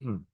Hmm.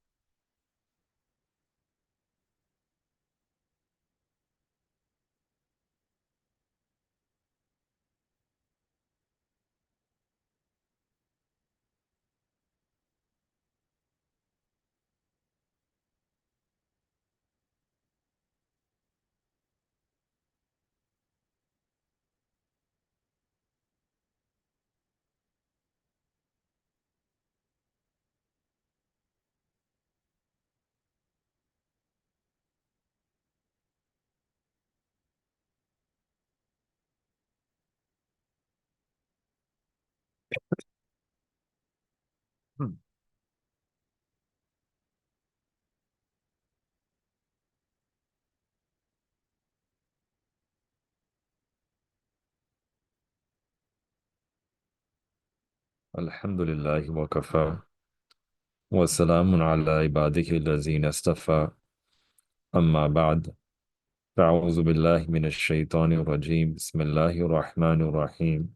Hmm. Alhamdulillah wa kafa wa salamun ala ibadihi allazina istafa amma ba'd fa'auzu billahi minash shaitanir rajim bismillahir rahmanir rahim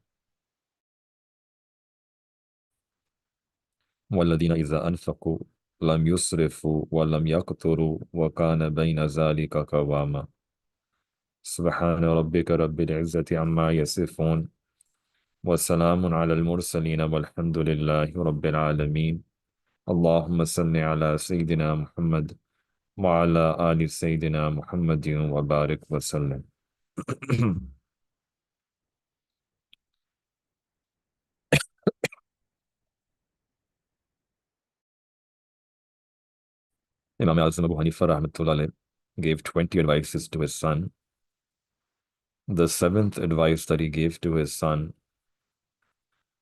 والذين إذا أنفقوا لم يسرفوا ولم يقتروا وكان بين ذلك قواما سبحان ربك رب العزة عما يصفون وسلام على المرسلين والحمد لله رب العالمين اللهم صل على سيدنا محمد وعلى آل سيدنا محمد وبارك وسلم. Imam Azam Abu Hanifa rahmatullah alayh gave 20 advices to his son. The seventh advice that he gave to his son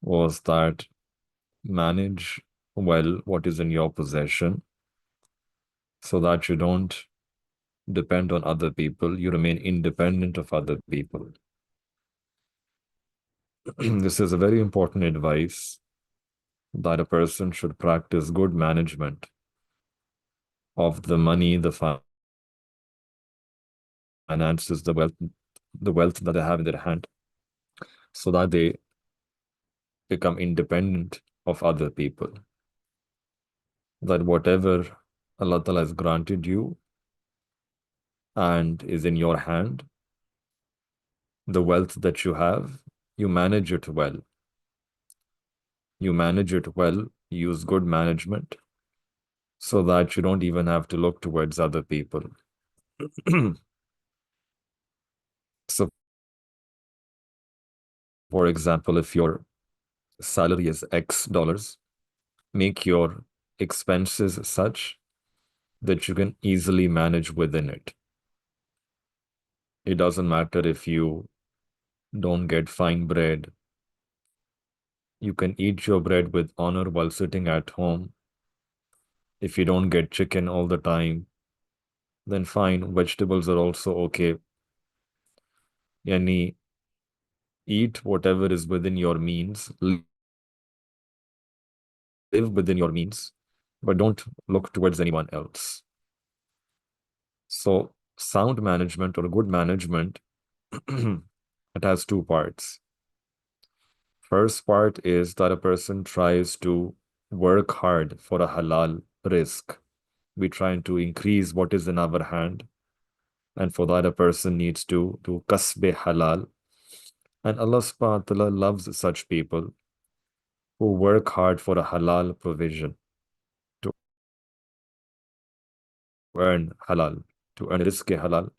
was that manage well what is in your possession so that you don't depend on other people, you remain independent of other people. This is a very important advice that a person should practice good management of the money, the finances, the wealth that they have in their hand, so that they become independent of other people. That whatever Allah Ta'ala has granted you and is in your hand, the wealth that you have, you manage it well. You manage it well, use good management, so that you don't even have to look towards other people. So, for example, if your salary is X dollars, make your expenses such that you can easily manage within it. It doesn't matter if you don't get fine bread. You can eat your bread with honor while sitting at home. If you don't get chicken all the time, then fine, vegetables are also okay. Yani, eat whatever is within your means, live within your means, but don't look towards anyone else. So, sound management or good management, it has two parts. First part is that a person tries to work hard for a halal rizq. We trying to increase what is in our hand, and for that a person needs to do kasbe halal. And Allah subhanahu wa ta'ala loves such people who work hard for a halal provision, to earn halal, to earn rizq halal.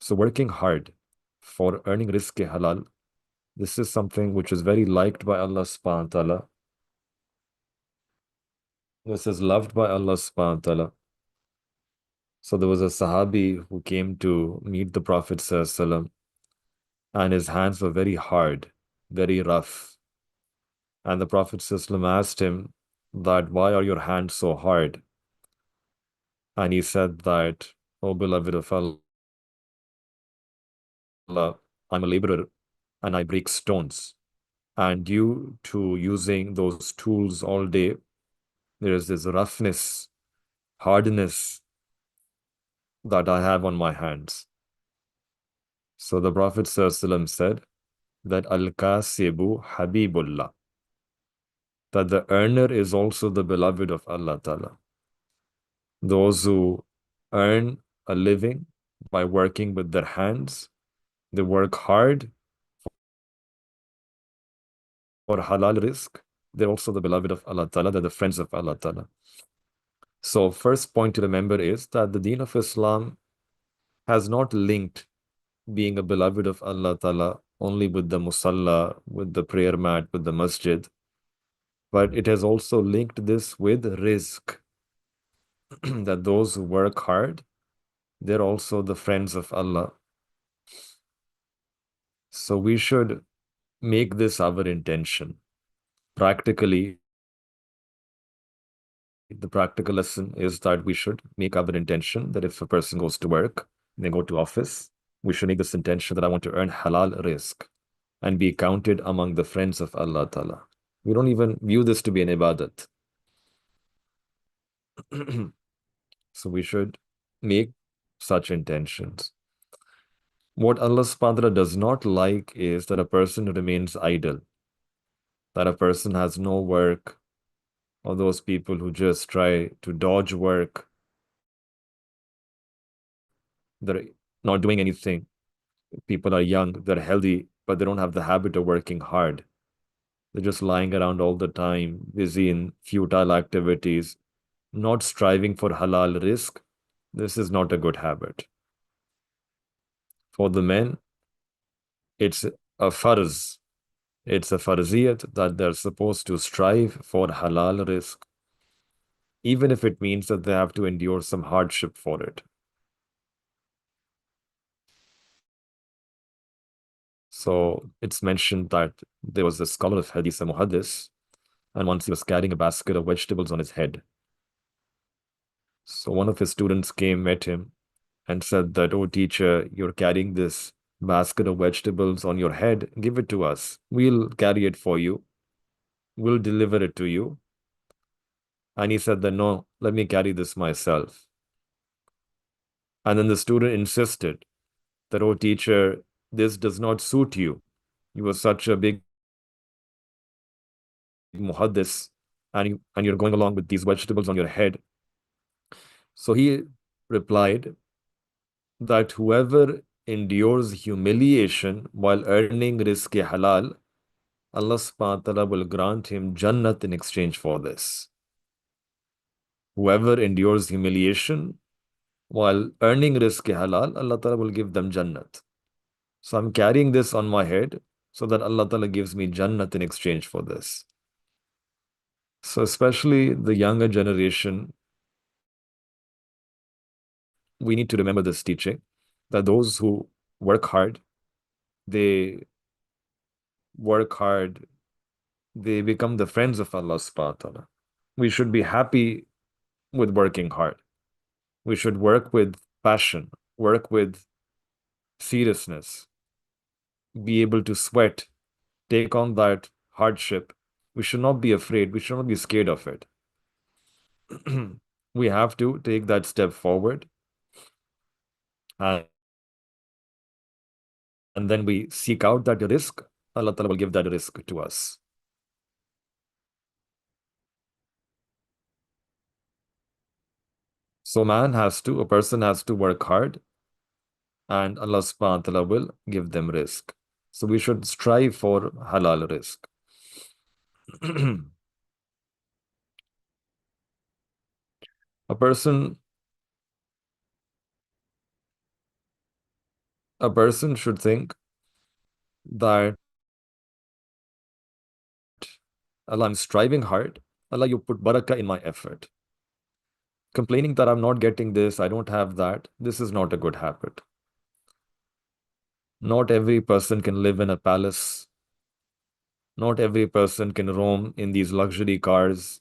So working hard for earning rizq halal, this is something which is very liked by Allah subhanahu wa ta'ala. This is loved by Allah subhanahu wa ta'ala. So there was a Sahabi who came to meet the Prophet sallallahu alaihi wasallam, and his hands were very hard, very rough. And the Prophet ﷺ asked him that, why are your hands so hard? And he said that, O beloved of Allah, I'm a laborer and I break stones. And due to using those tools all day, there is this roughness, hardness that I have on my hands. So the Prophet ﷺ said that Al-Kasibu Habibullah, that the earner is also the beloved of Allah Ta'ala. Those who earn a living by working with their hands, they work hard for halal rizq. They're also the beloved of Allah Ta'ala, they're the friends of Allah Ta'ala. So, first point to remember is that the deen of Islam has not linked being a beloved of Allah Ta'ala only with the musalla, with the prayer mat, with the masjid, but it has also linked this with rizq, that those who work hard, they're also the friends of Allah. So we should make this our intention. Practically, the practical lesson is that we should make our intention that if a person goes to work, they go to office, we should make this intention that I want to earn halal rizq and be counted among the friends of Allah Ta'ala. We don't even view this to be an ibadat. So we should make such intentions. What Allah subhanahu wa ta'ala does not like is that a person remains idle, that a person has no work, or those people who just try to dodge work, they're not doing anything. People are young, they're healthy, but they don't have the habit of working hard. They're just lying around all the time, busy in futile activities, not striving for halal rizq. This is not a good habit. For the men, it's a farz. It's a farziyat that they're supposed to strive for halal rizq, even if it means that they have to endure some hardship for it. So it's mentioned that there was a scholar of hadith, a muhaddis, and once he was carrying a basket of vegetables on his head. So one of his students came, met him, and said that, "Oh, teacher, you're carrying this basket of vegetables on your head. Give it to us. We'll carry it for you. We'll deliver it to you." And he said that, "No, let me carry this myself." And then the student insisted that, "Oh, teacher, this does not suit you. You are such a big muhaddis, and you're going along with these vegetables on your head." So he replied that whoever endures humiliation while earning rizq halal, Allah subhanahu wa ta'ala will grant him Jannat in exchange for this. Whoever endures humiliation while earning rizq halal, Allah ta'ala will give them Jannat. So I'm carrying this on my head so that Allah ta'ala gives me Jannat in exchange for this. So especially the younger generation, we need to remember this teaching, that those who work hard, they work hard, they become the friends of Allah subhanahu wa ta'ala. We should be happy with working hard. We should work with passion, work with seriousness, be able to sweat, take on that hardship. We should not be afraid. We should not be scared of it. We have to take that step forward, and, and then we seek out that rizq. Allah Ta'ala will give that rizq to us. So a person has to work hard, and Allah subhanahu wa ta'ala will give them rizq. So we should strive for halal rizq. A person should think that Allah, I'm striving hard. Allah, you put barakah in my effort. Complaining that I'm not getting this, I don't have that, this is not a good habit. Not every person can live in a palace. Not every person can roam in these luxury cars.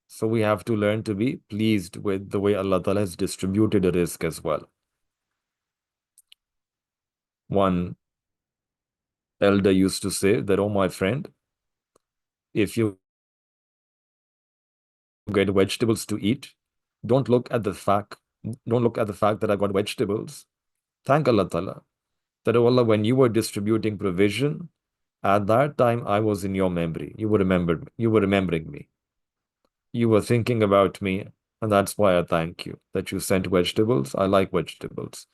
So we have to learn to be pleased with the way Allah Ta'ala has distributed a rizq as well. One elder used to say that, "Oh, my friend, if you get vegetables to eat, don't look at the fact that I got vegetables. Thank Allah Ta'ala that, oh Allah, when you were distributing provision, at that time I was in your memory. You were remembering me. You were thinking about me, And that's why I thank you that you sent vegetables. I like vegetables.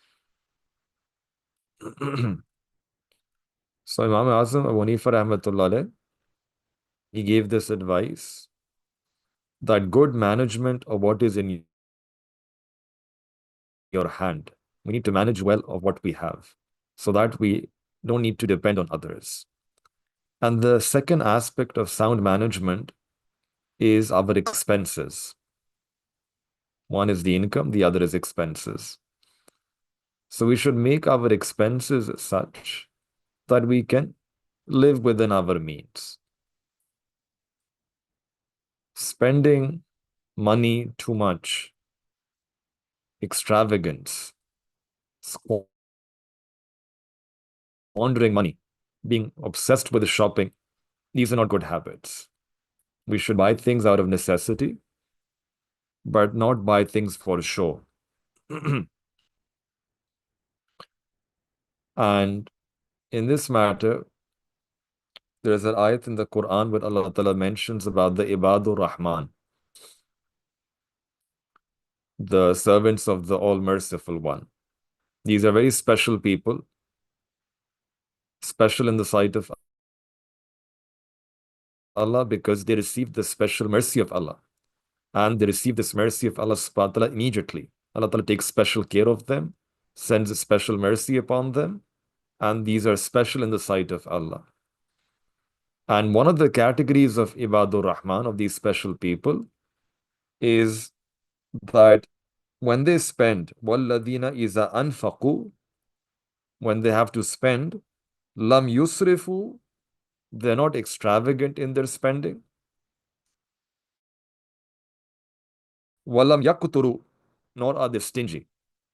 So Imam Azam Abu Hanifa rahmatullah alayh, he gave this advice that good management of what is in your hand. We need to manage well of what we have so that we don't need to depend on others. And the second aspect of sound management is our expenses. One is the income, the other is expenses. So we should make our expenses such that we can live within our means. Spending money too much, extravagance, squandering money, being obsessed with shopping, these are not good habits. We should buy things out of necessity, but not buy things for show. And in this matter, there is an ayat in the Quran where Allah Ta'ala mentions about the Ibadur Rahman, the servants of the All-Merciful One. These are very special people, special in the sight of Allah because they receive the special mercy of Allah. And they receive this mercy of Allah subhanahu wa ta'ala immediately. Allah Ta'ala takes special care of them, sends a special mercy upon them, and these are special in the sight of Allah. And one of the categories of Ibadur Rahman, of these special people, is that when they spend, وَالَّذِينَ إِذَا أَنفَقُوا, when they have to spend, lam yusrifu, they're not extravagant in their spending. Walam yakuturu, nor are they stingy.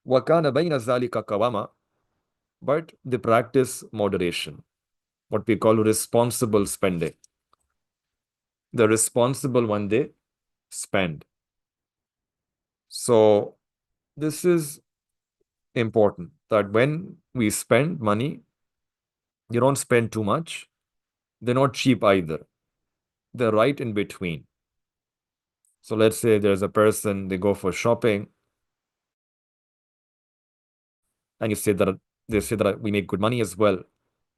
Wakana bayna zalika kawama, but they practice moderation, what we call responsible spending. They're responsible when they spend. So this is important, that when we spend money, you don't spend too much. They're not cheap either. They're right in between. So let's say there's a person, they go for shopping, and they say that we make good money as well.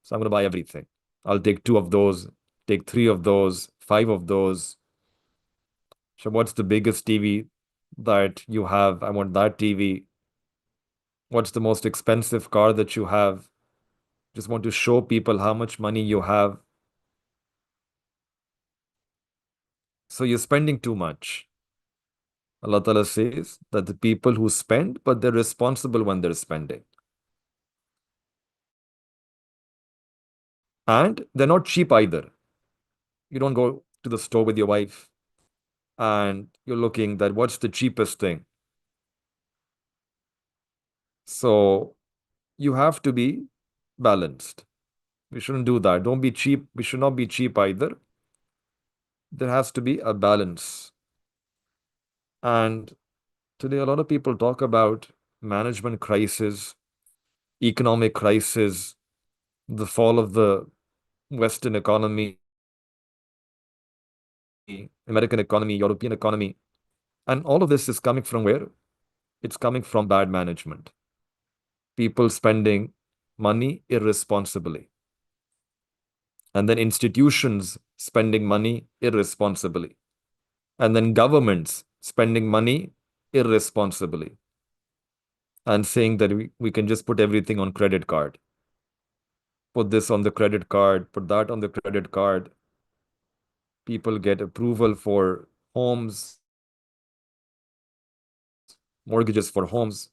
So I'm going to buy everything. I'll take 2 of those, take 3 of those, 5 of those. So what's the biggest TV that you have? I want that TV. What's the most expensive car that you have? Just want to show people how much money you have. So you're spending too much. Allah Ta'ala says that the people who spend, but they're responsible when they're spending. And they're not cheap either. You don't go to the store with your wife and you're looking that what's the cheapest thing. So you have to be balanced. We shouldn't do that. Don't be cheap. We should not be cheap either. There has to be a balance. And today, a lot of people talk about management crisis, economic crisis, the fall of the Western economy, American economy, European economy. And all of this is coming from where? It's coming from bad management. People spending money irresponsibly. And then institutions spending money irresponsibly. And then governments spending money irresponsibly. And saying that we can just put everything on credit card. Put this on the credit card, put that on the credit card. People get approval for homes, mortgages for homes.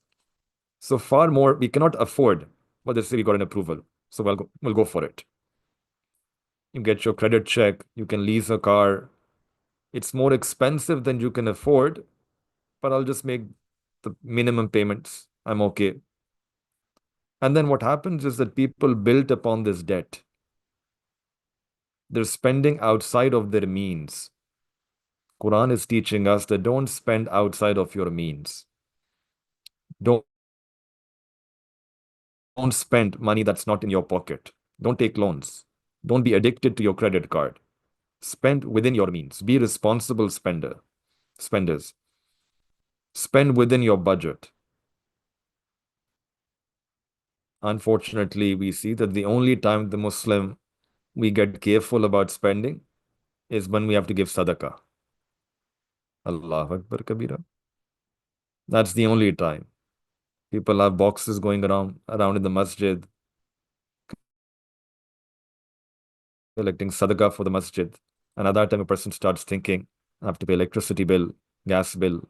So far more, we cannot afford, but they say we got an approval. So we'll go for it. You get your credit check, you can lease a car. It's more expensive than you can afford, but I'll just make the minimum payments. I'm okay. And then what happens is that people built upon this debt. They're spending outside of their means. Quran is teaching us that don't spend outside of your means. Don't spend money that's not in your pocket. Don't take loans. Don't be addicted to your credit card. Spend within your means. Be responsible spenders. Spend within your budget. Unfortunately, we see that the only time the Muslim we get careful about spending is when we have to give sadaqah. Allahu Akbar Kabira. That's the only time. People have boxes going around in the masjid, collecting sadaqah for the masjid. And at that time, a person starts thinking, I have to pay electricity bill, gas bill,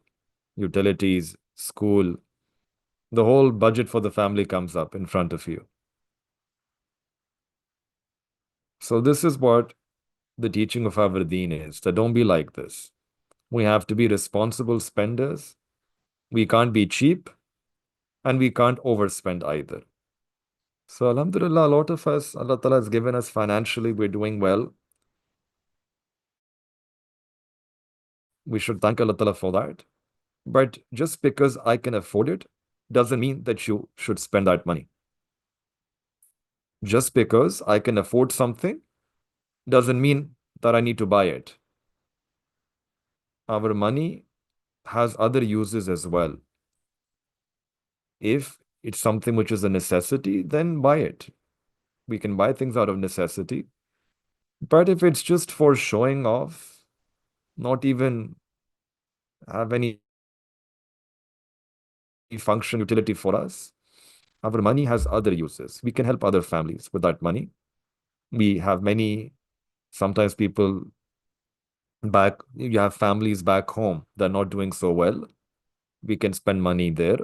utilities, school. The whole budget for the family comes up in front of you. So this is what the teaching of our deen is, that don't be like this. We have to be responsible spenders. We can't be cheap and we can't overspend either. So Alhamdulillah, a lot of us, Allah Ta'ala has given us financially, we're doing well. We should thank Allah Ta'ala for that. But just because I can afford it doesn't mean that you should spend that money. Just because I can afford something doesn't mean that I need to buy it. Our money has other uses as well. If it's something which is a necessity, then buy it. We can buy things out of necessity. But if it's just for showing off, not even have any function utility for us, our money has other uses. We can help other families with that money. We have many, sometimes people you have families back home that are not doing so well. We can spend money there.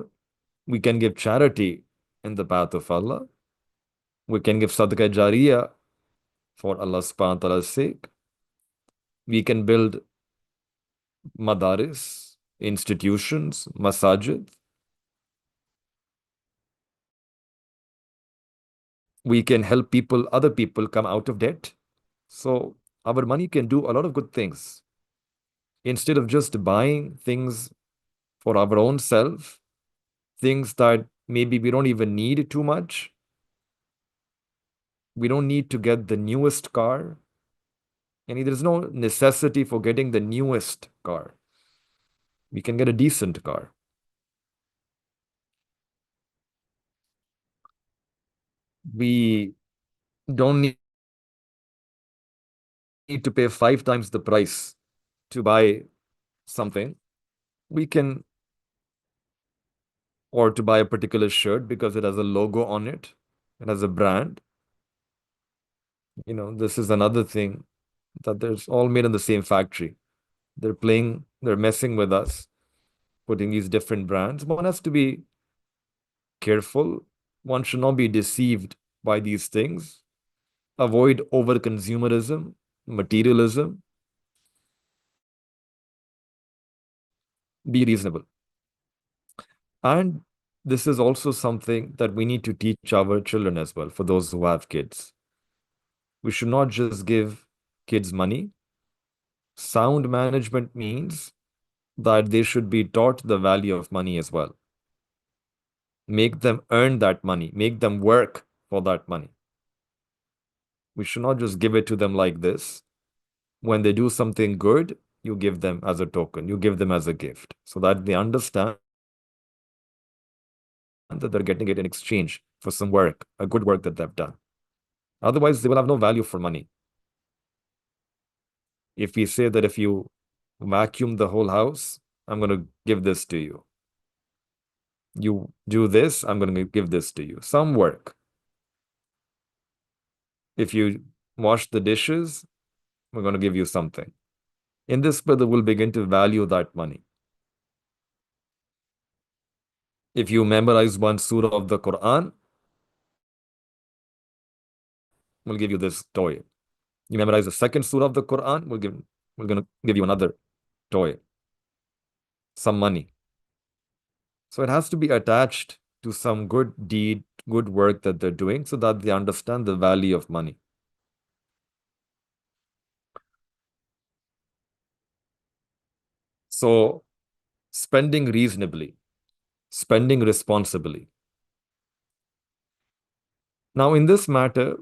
We can give charity in the path of Allah. We can give sadaqah jariyah for Allah subhanahu wa ta'ala's sake. We can build madaris, institutions, masajid. We can help other people come out of debt. So our money can do a lot of good things. Instead of just buying things for our own self, things that maybe we don't even need too much. We don't need to get the newest car. And there's no necessity for getting the newest car. We can get a decent car. We don't need to pay 5 times the price to buy something. We can, or to buy a particular shirt because it has a logo on it. It has a brand. This is another thing, that there's all made in the same factory. They're messing with us, putting these different brands. One has to be careful. One should not be deceived by these things. Avoid over consumerism, materialism. Be reasonable. And this is also something that we need to teach our children as well, for those who have kids. We should not just give kids money. Sound management means that they should be taught the value of money as well. Make them earn that money, make them work for that money. We should not just give it to them like this. When they do something good, you give them as a token, you give them as a gift, so that they understand that they're getting it in exchange for some work, a good work that they've done. Otherwise, they will have no value for money. If we say that if you vacuum the whole house, I'm going to give this to you. You do this, I'm going to give this to you. Some work. If you wash the dishes, we're going to give you something. In this way, they will begin to value that money. If you memorize one surah of the Quran, we'll give you this toy. You memorize the second surah of the Quran, we're going to give you another toy, some money. So it has to be attached to some good deed, good work that they're doing, so that they understand the value of money. So spending reasonably, spending responsibly. Now, in this matter,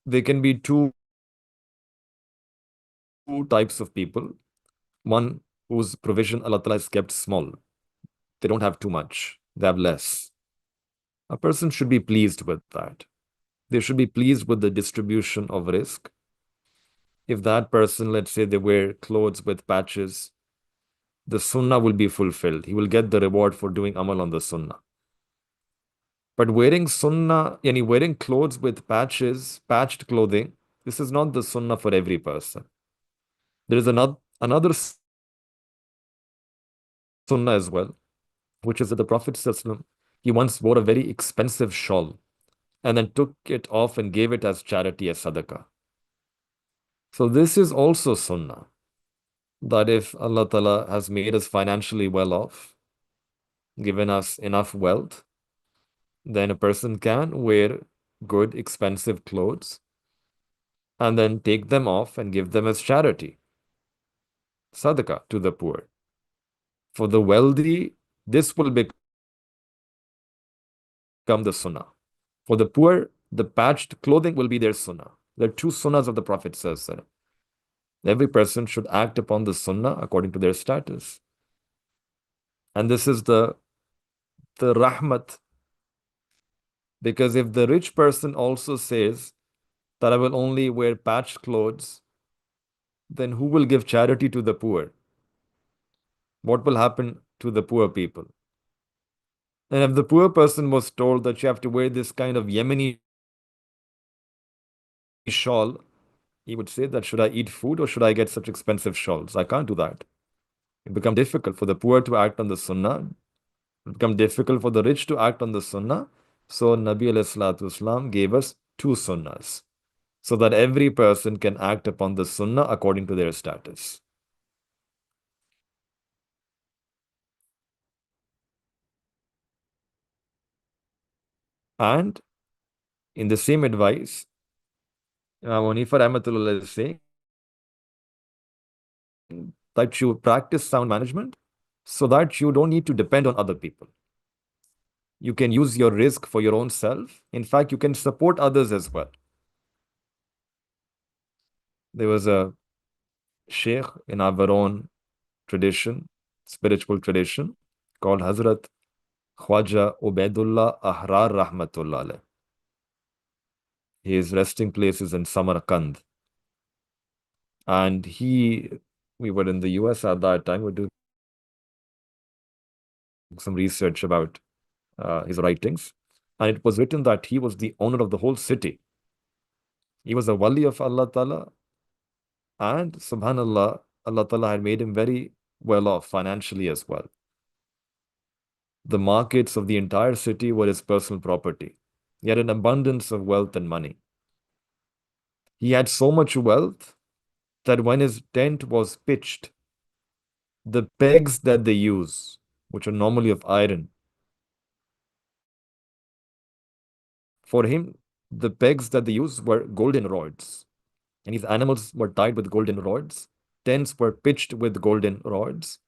there can be two types of people. One whose provision Allah Ta'ala has kept small. They don't have too much, they have less. A person should be pleased with that. They should be pleased with the distribution of risk. If that person, let's say they wear clothes with patches, the sunnah will be fulfilled. He will get the reward for doing amal on the sunnah. But wearing sunnah, yani wearing clothes with patches, patched clothing, this is not the sunnah for every person. There is another sunnah as well, which is that the Prophet ﷺ, he once wore a very expensive shawl and then took it off and gave it as charity, as sadaqah. So this is also sunnah, that if Allah Ta'ala has made us financially well off, given us enough wealth, then a person can wear good, expensive clothes and then take them off and give them as charity, sadaqah, to the poor. For the wealthy, this will become the sunnah. For the poor, the patched clothing will be their sunnah. There are two sunnahs of the Prophet ﷺ. Every person should act upon the sunnah according to their status. And this is the rahmat. Because if the rich person also says that I will only wear patched clothes, then who will give charity to the poor? What will happen to the poor people? And if the poor person was told that you have to wear this kind of Yemeni shawl, he would say that should I eat food or should I get such expensive shawls? I can't do that. It becomes difficult for the poor to act on the sunnah. It becomes difficult for the rich to act on the sunnah. So Nabi alayhi salatu wasalam gave us two sunnahs, so that every person can act upon the sunnah according to their status. And in the same advice, Imam Hanifa Rahmatullah is saying that you practice sound management so that you don't need to depend on other people. You can use your risk for your own self. In fact, you can support others as well. There was a sheikh in our own tradition, spiritual tradition, called Hazrat Khwaja Ubaidullah Ahrar Rahmatullah alayh. His resting place is in Samarkand. And we were in the US at that time, we were doing some research about his writings. And it was written that he was the owner of the whole city. He was a wali of Allah Ta'ala. And subhanallah, Allah Ta'ala had made him very well off financially as well. The markets of the entire city were his personal property. He had an abundance of wealth and money. He had so much wealth that when his tent was pitched, the pegs that they use, which are normally of iron, for him, the pegs that they use were golden rods. And his animals were tied with golden rods. Tents were pitched with golden rods.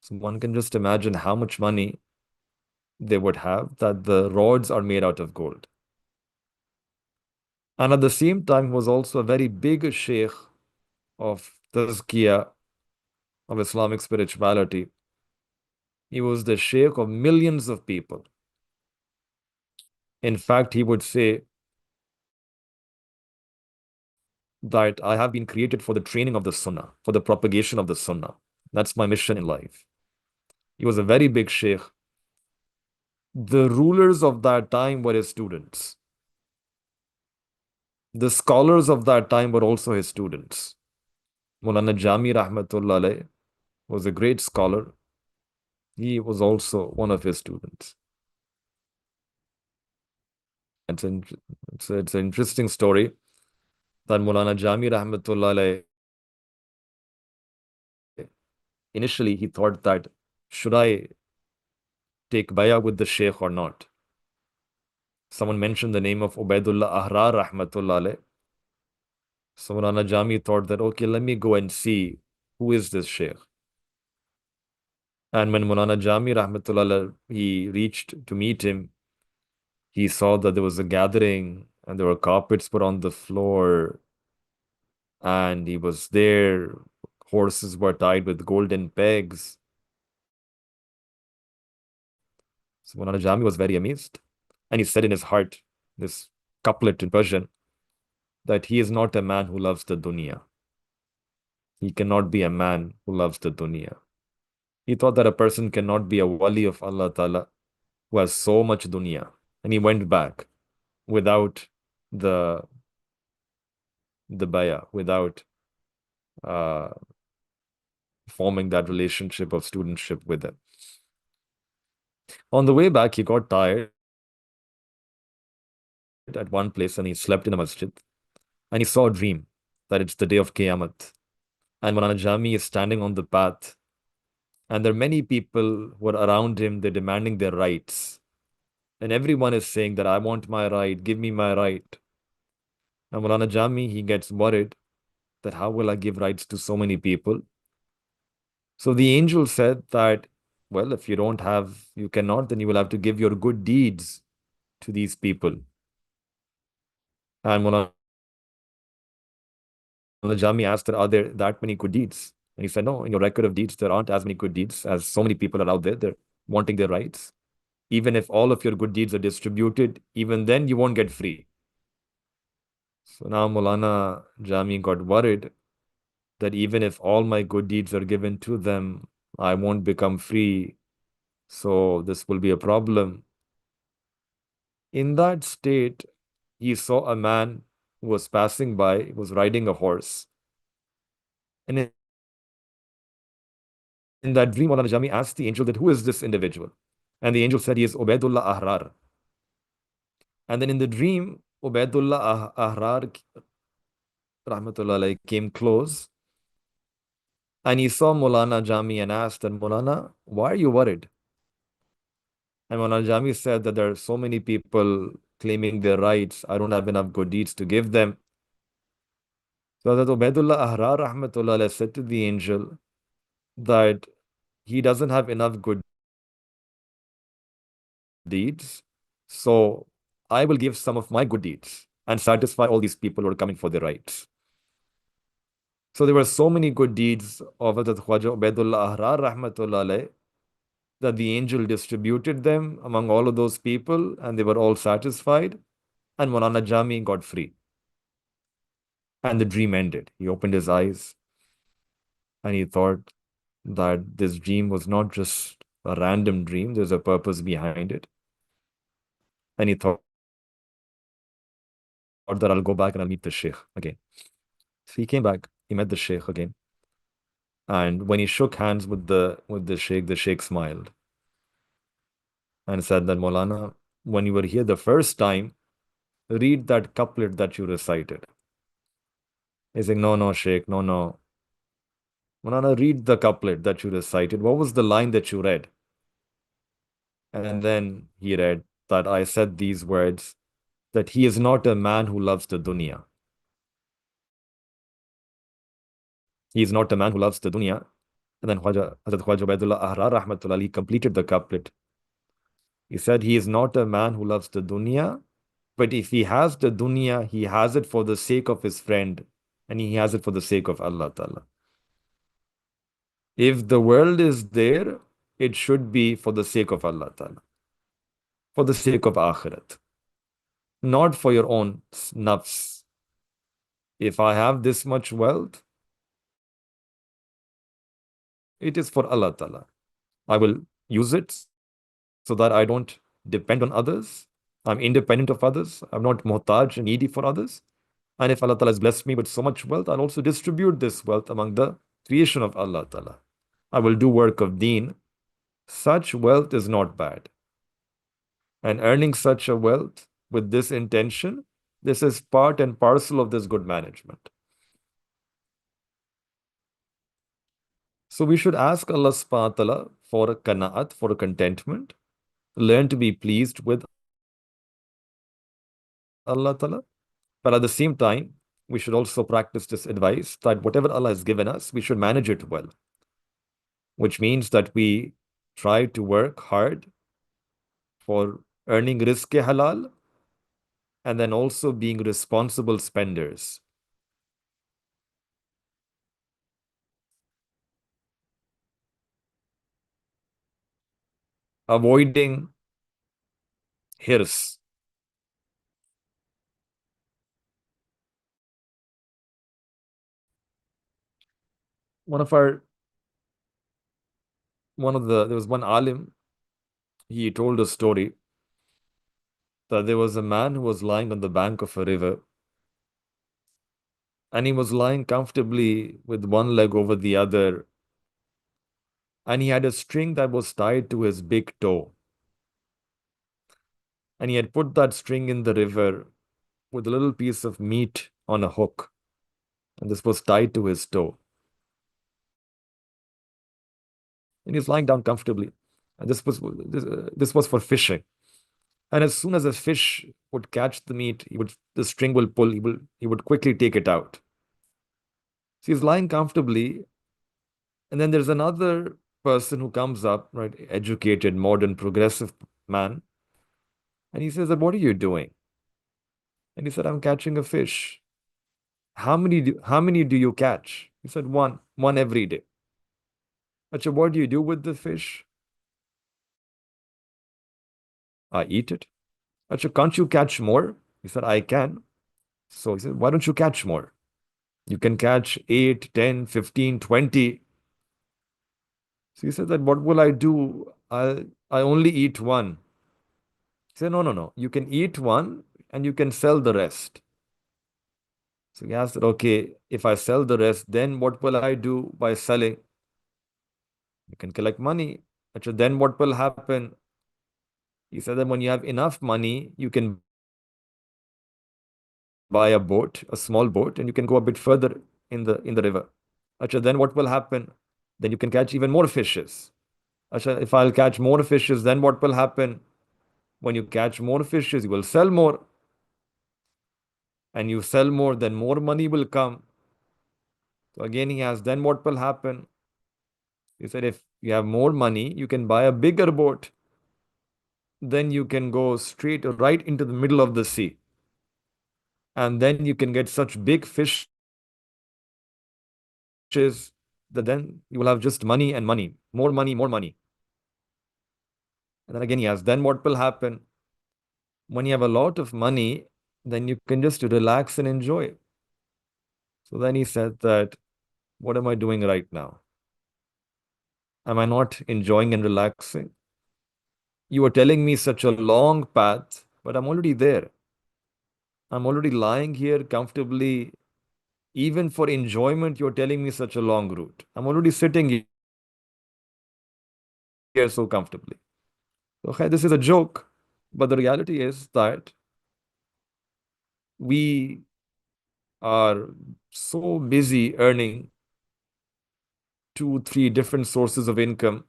So one can just imagine how much money they would have, that the rods are made out of gold. And at the same time, he was also a very big sheikh of tazkiyah, of Islamic spirituality. He was the sheikh of millions of people. In fact, he would say that I have been created for the training of the sunnah, for the propagation of the sunnah. That's my mission in life. He was a very big sheikh. The rulers of that time were his students. The scholars of that time were also his students. Maulana Jami Rahmatullah alayh was a great scholar. He was also one of his students. It's an interesting story that Maulana Jami Rahmatullah alayh, initially he thought that, should I take bayah with the sheikh or not? Someone mentioned the name of Ubaidullah Ahrar Rahmatullah alayh. So Maulana Jami thought that, okay, let me go and see who is this sheikh. And when Maulana Jami Rahmatullah, he reached to meet him, he saw that there was a gathering and there were carpets put on the floor, and he was there horses were tied with golden pegs. So Maulana Jami was very amazed. And he said in his heart, this couplet in Persian, that he is not a man who loves the dunya. He cannot be a man who loves the dunya. He thought that a person cannot be a wali of Allah Ta'ala who has so much dunya. And he went back without the bayah, without uh, forming that relationship of studentship with him. On the way back, he got tired at one place and he slept in a masjid. And he saw a dream that it's the day of Qiyamah. And Maulana Jami is standing on the path. And there are many people who are around him, they're demanding their rights. And everyone is saying that I want my right, give me my right. And Maulana Jami, he gets worried that how will I give rights to so many people? So the angel said that, well, if you don't have, you cannot, then you will have to give your good deeds to these people. And Maulana Jami asked that, are there that many good deeds? And he said, no, in your record of deeds, there aren't as many good deeds as so many people are out there. They're wanting their rights. Even if all of your good deeds are distributed, even then you won't get free. So now Maulana Jami got worried that even if all my good deeds are given to them, I won't become free. So this will be a problem. In that state, he saw a man who was passing by, was riding a horse. And in that dream, Maulana Jami asked the angel that, who is this individual? And the angel said, he is Ubaidullah Ahrar. And then in the dream, Ubaidullah Ahrar Rahmatullah alayhi, came close and he saw Maulana Jami and asked, and Maulana, why are you worried? And Maulana Jami said that there are so many people claiming their rights. I don't have enough good deeds to give them. So that Ubaidullah Ahrar Rahmatullah alayhi said to the angel that he doesn't have enough good deeds. So I will give some of my good deeds and satisfy all these people who are coming for their rights. So there were so many good deeds of Hazrat Khwaja Ubaidullah Ahrar Rahmatullah alayhi that the angel distributed them among all of those people and they were all satisfied. And Maulana Jami got free. And the dream ended. He opened his eyes and he thought that this dream was not just a random dream, there's a purpose behind it. And he thought that I'll go back and I'll meet the Shaykh again. So he came back, he met the Shaykh again. And when he shook hands with the Shaykh smiled and said that, Maulana, when you were here the first time, read that couplet that you recited. He's saying, no, Shaykh, no. Maulana, read the couplet that you recited. What was the line that you read? And then he read that I said these words, that he is not a man who loves the dunya. He is not a man who loves the dunya. And then Hazrat Khwaja Ubaidullah Ahrar Rahmatullah Ali completed the couplet. He said, he is not a man who loves the dunya, but if he has the dunya, he has it for the sake of his friend, and he has it for the sake of Allah Ta'ala. If the world is there, it should be for the sake of Allah Ta'ala, for the sake of Akhirat, not for your own nafs. If I have this much wealth, it is for Allah Ta'ala. I will use it so that I don't depend on others. I'm independent of others. I'm not muhtaj and needy for others. And if Allah Ta'ala has blessed me with so much wealth, I'll also distribute this wealth among the creation of Allah Ta'ala. I will do work of deen. Such wealth is not bad. And earning such a wealth with this intention, this is part and parcel of this good management. So we should ask Allah subhanahu wa ta'ala for a qanaat, for a contentment, learn to be pleased with Allah Ta'ala. But at the same time, we should also practice this advice that whatever Allah has given us, we should manage it well. Which means that we try to work hard for earning rizq halal and then also being responsible spenders. avoiding hirs. One of our, there was one alim, he told a story that there was a man who was lying on the bank of a river, and he was lying comfortably with one leg over the other, and he had a string that was tied to his big toe. And he had put that string in the river with a little piece of meat on a hook, and this was tied to his toe. And he's lying down comfortably. And this was for fishing. And as soon as a fish would catch the meat, the string will pull, he would quickly take it out. So he's lying comfortably, and then there's another person who comes up, right, educated, modern, progressive man, and he says, "What are you doing?" And he said, "I'm catching a fish." How many do you catch? He said, one every day. Acha, what do you do with the fish? I eat it. Acha, can't you catch more? He said, I can. So he said, why don't you catch more? You can catch 8, 10, 15, 20. So he said that, what will I do? I only eat one. He said, no, no, no. You can eat one and you can sell the rest. So he asked, okay, if I sell the rest, then what will I do by selling? You can collect money. Acha, then what will happen? He said that when you have enough money, you can buy a boat, a small boat, and you can go a bit further in the river. Acha, then what will happen? Then you can catch even more fishes. Acha, if I'll catch more fishes, then what will happen? When you catch more fishes, you will sell more. And you sell more, then more money will come. So again, he asked, then what will happen? He said, if you have more money, you can buy a bigger boat. Then you can go straight right into the middle of the sea. And then you can get such big fishes that then you will have just money and money, more money, more money. And then again, he asked, then what will happen? When you have a lot of money, then you can just relax and enjoy. So then he said that, what am I doing right now? Am I not enjoying and relaxing? You are telling me such a long path, but I'm already there. I'm already lying here comfortably. Even for enjoyment, you're telling me such a long route. I'm already sitting here so comfortably. Okay, this is a joke, but the reality is that we are so busy earning two, three different sources of income,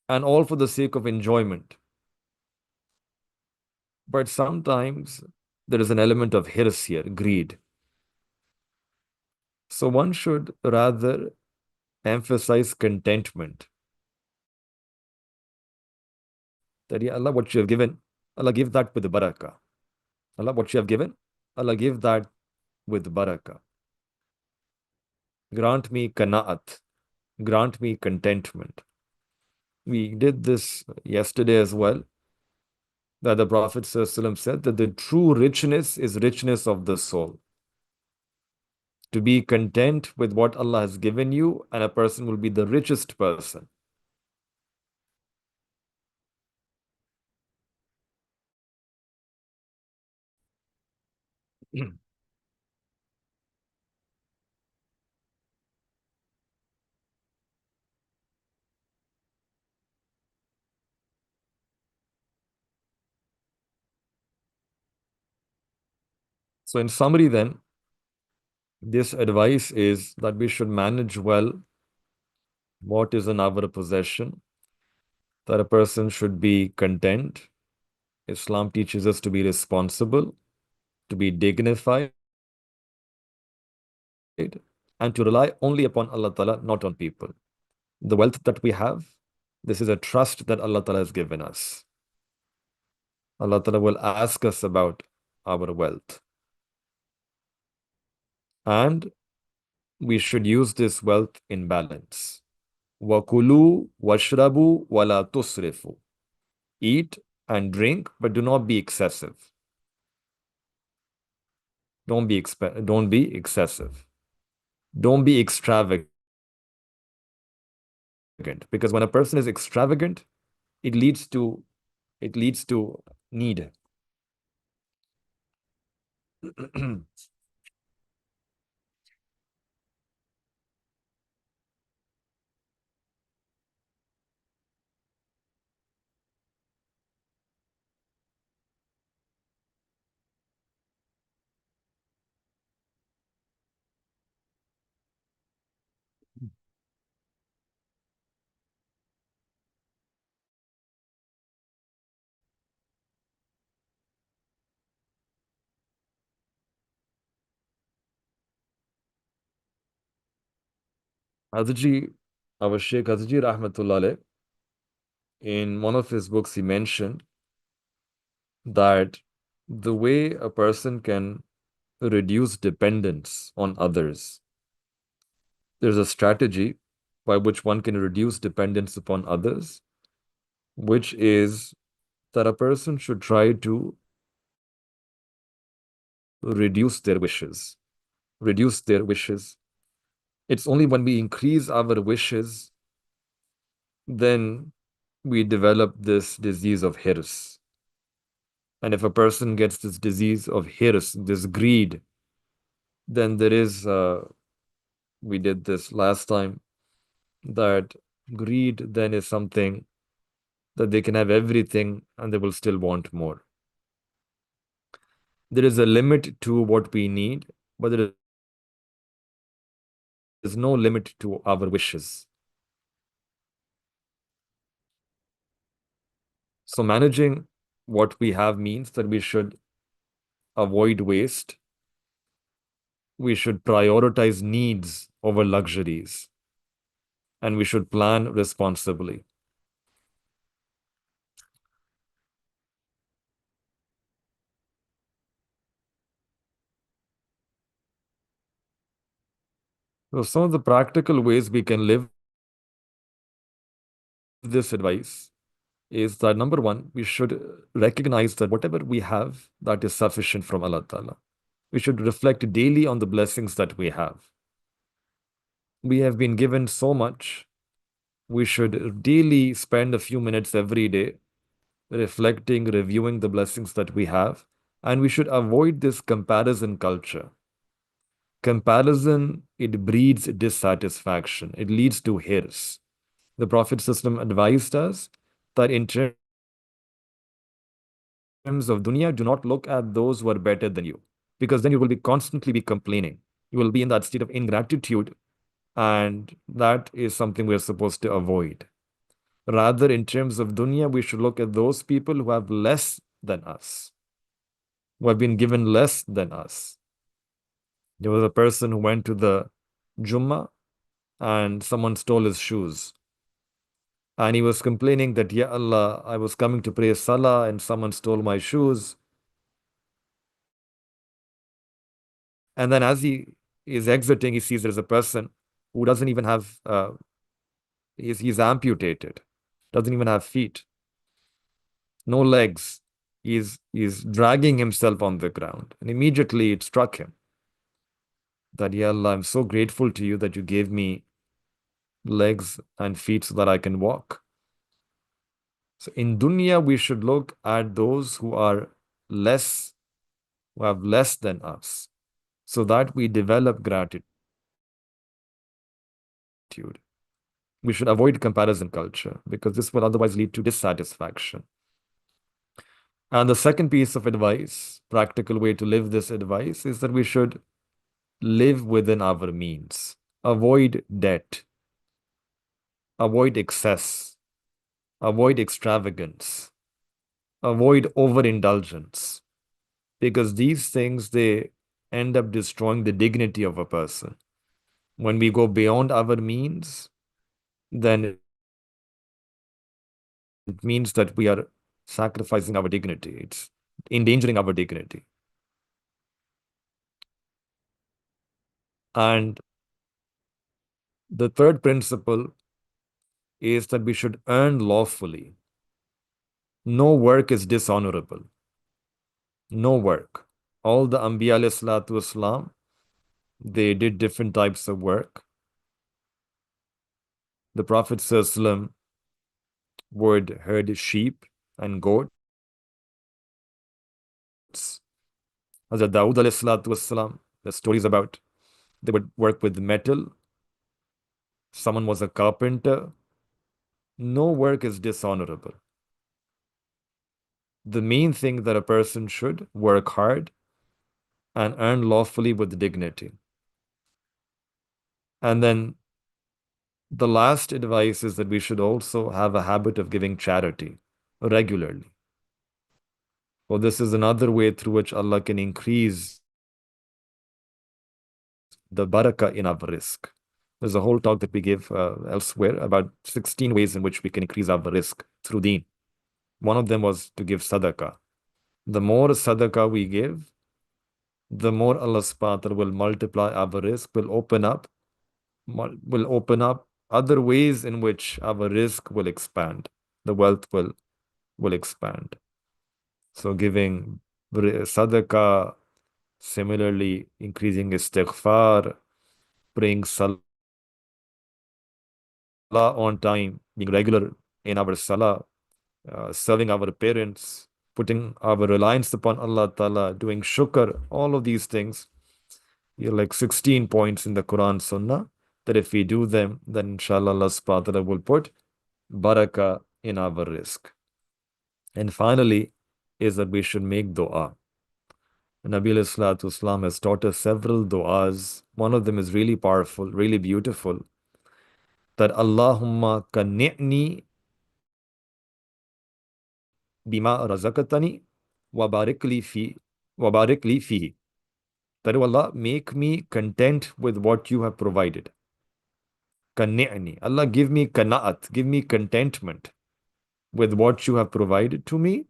and all for the sake of enjoyment. But sometimes there is an element of hirs here, greed. So one should rather emphasize contentment. That, yeah, Allah, what you have given, Allah give that with barakah. Allah, what you have given, Allah give that with barakah. Grant me kana'at. Grant me contentment. We did this yesterday as well, that the Prophet ﷺ said that the true richness is richness of the soul. To be content with what Allah has given you, and a person will be the richest person. So in summary then, this advice is that we should manage well what is in our possession, that a person should be content. Islam teaches us to be responsible, to be dignified, and to rely only upon Allah Ta'ala, not on people. The wealth that we have, this is a trust that Allah Ta'ala has given us. Allah Ta'ala will ask us about our wealth. And we should use this wealth in balance. وَكُلُوا وَاشْرَبُوا وَلَا تُسْرِفُوا. Eat and drink, but do not be excessive. Don't be excessive. Don't be extravagant. Because when a person is extravagant, it leads to need. Hazji, our Sheikh Hazji Rahmatullah alayh, in one of his books, he mentioned that the way a person can reduce dependence on others, there's a strategy by which one can reduce dependence upon others, which is that a person should try to reduce their wishes. Reduce their wishes. It's only when we increase our wishes, then we develop this disease of hirs. And if a person gets this disease of hirs, this greed, then there is, we did this last time, that greed then is something that they can have everything and they will still want more. There is a limit to what we need, but there is no limit to our wishes. So managing what we have means that we should avoid waste. We should prioritize needs over luxuries. And we should plan responsibly. So some of the practical ways we can live this advice is that number one, we should recognize that whatever we have, that is sufficient from Allah Ta'ala. We should reflect daily on the blessings that we have. We have been given so much. We should daily spend a few minutes every day reflecting, reviewing the blessings that we have. And we should avoid this comparison culture. Comparison, it breeds dissatisfaction. It leads to hirs. The Prophet ﷺ advised us that in terms of dunya, do not look at those who are better than you, because then you will be constantly be complaining. You will be in that state of ingratitude, and that is something we are supposed to avoid. Rather, in terms of dunya, we should look at those people who have less than us, who have been given less than us. There was a person who went to the Jummah and someone stole his shoes. And he was complaining that, Ya Allah, I was coming to pray Salah and someone stole my shoes. And then as he is exiting, he sees there's a person who doesn't even have, he's amputated, doesn't even have feet, no legs. He's dragging himself on the ground. And immediately it struck him that, Ya Allah, I'm so grateful to you that you gave me legs and feet so that I can walk. So in dunya, we should look at those who are less, who have less than us, so that we develop gratitude. We should avoid comparison culture because this will otherwise lead to dissatisfaction. And the second piece of advice, practical way to live this advice, is that we should live within our means. Avoid debt. Avoid excess. Avoid extravagance. Avoid overindulgence. Because these things, they end up destroying the dignity of a person. When we go beyond our means, then it means that we are sacrificing our dignity. It's endangering our dignity. And the third principle is that we should earn lawfully. No work is dishonorable. No work. All the Anbiya alayhi salatu wasalam, they did different types of work. The Prophet ﷺ would herd sheep and goats. Hazrat Dawood alayhi salatu wasalam, the stories about they would work with metal. Someone was a carpenter. No work is dishonorable. The main thing that a person should work hard and earn lawfully with dignity. And then the last advice is that we should also have a habit of giving charity regularly. Well, this is another way through which Allah can increase the barakah in our risk. There's a whole talk that we give elsewhere about 16 ways in which we can increase our risk through deen. One of them was to give sadaqah. The more sadaqah we give, the more Allah subhanahu wa ta'ala will multiply our risk, will open up other ways in which our risk will expand. The wealth will expand. So giving sadaqah, similarly increasing istighfar, praying salah on time, being regular in our salah, serving our parents, putting our reliance upon Allah Ta'ala, doing shukr, all of these things. You're like 16 points in the Quran Sunnah that if we do them, then inshallah Allah subhanahu wa ta'ala will put barakah in our risk. And finally, is that we should make dua. Nabi alayhi Islam has taught us several du'as. One of them is really powerful, really beautiful. That Allahumma kanni'ni bima razaqatani wa barik li fihi. That, oh Allah, make me content with what you have provided. Kanni'ni. Allah, give me kana'at, give me contentment with what you have provided to me.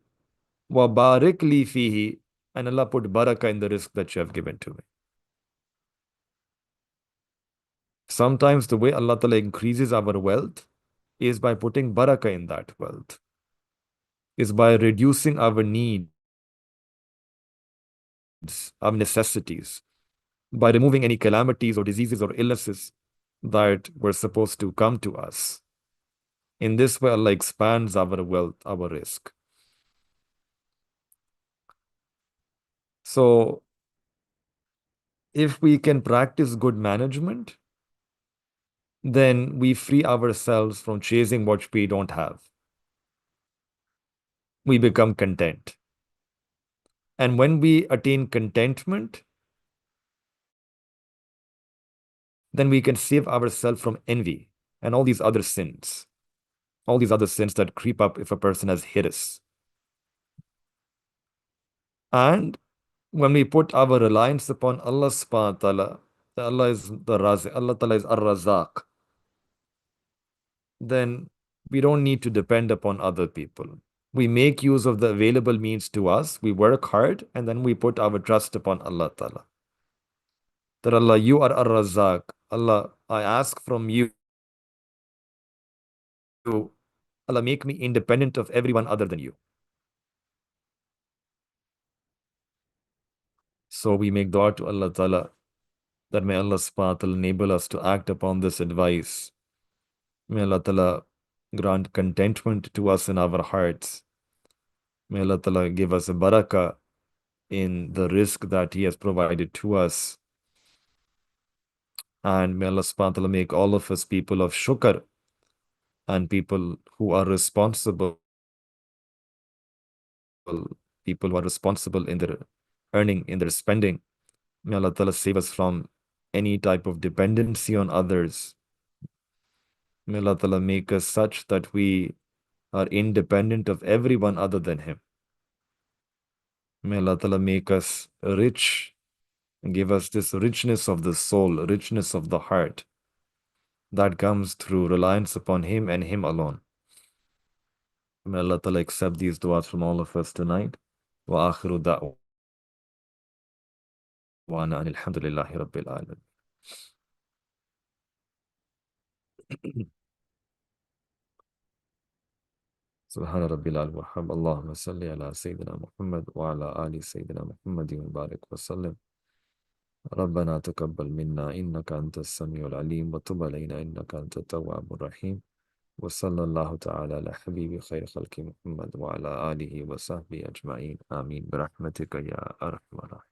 Wa barik li fihi. And Allah, put barakah in the risk that you have given to me. Sometimes the way Allah Ta'ala increases our wealth is by putting barakah in that wealth, is by reducing our needs, our necessities, by removing any calamities or diseases or illnesses that were supposed to come to us. In this way, Allah expands our wealth, our risk. So, if we can practice good management, then we free ourselves from chasing what we don't have. We become content. And when we attain contentment, then we can save ourselves from envy and all these other sins that creep up if a person has hirs. And when we put our reliance upon Allah subhanahu wa ta'ala, Allah is the Razi, Allah ta'ala is Ar-Razaq, then we don't need to depend upon other people. We make use of the available means to us, we work hard, and then we put our trust upon Allah ta'ala. That Allah, you are Ar-Razaq. Allah, I ask from you, Allah, make me independent of everyone other than you. So we make dua to Allah Ta'ala that may Allah subhanahu wa ta'ala enable us to act upon this advice. May Allah Ta'ala grant contentment to us in our hearts. May Allah Ta'ala give us a barakah in the risk that He has provided to us. And may Allah subhanahu wa ta'ala make all of us people of shukr and people who are responsible in their earning, in their spending. May Allah Ta'ala save us from any type of dependency on others. May Allah Ta'ala make us such that we are independent of everyone other than Him. May Allah Ta'ala make us rich and give us this richness of the soul, richness of the heart that comes through reliance upon Him and Him alone. May Allah Ta'ala accept these du'as from all of us tonight. Wa akhiru da'wana alhamdulillahi rabbil alamin. سبحان ربي العلي والحمد اللهم صل على سيدنا محمد وعلى آل سيدنا محمد وبارك وسلم ربنا تقبل منا إنك أنت السميع العليم وتب علينا إنك أنت التواب الرحيم وصلى الله تعالى على حبيب خير خلق محمد وعلى آله وصحبه أجمعين آمين برحمتك يا أرحم الراحمين.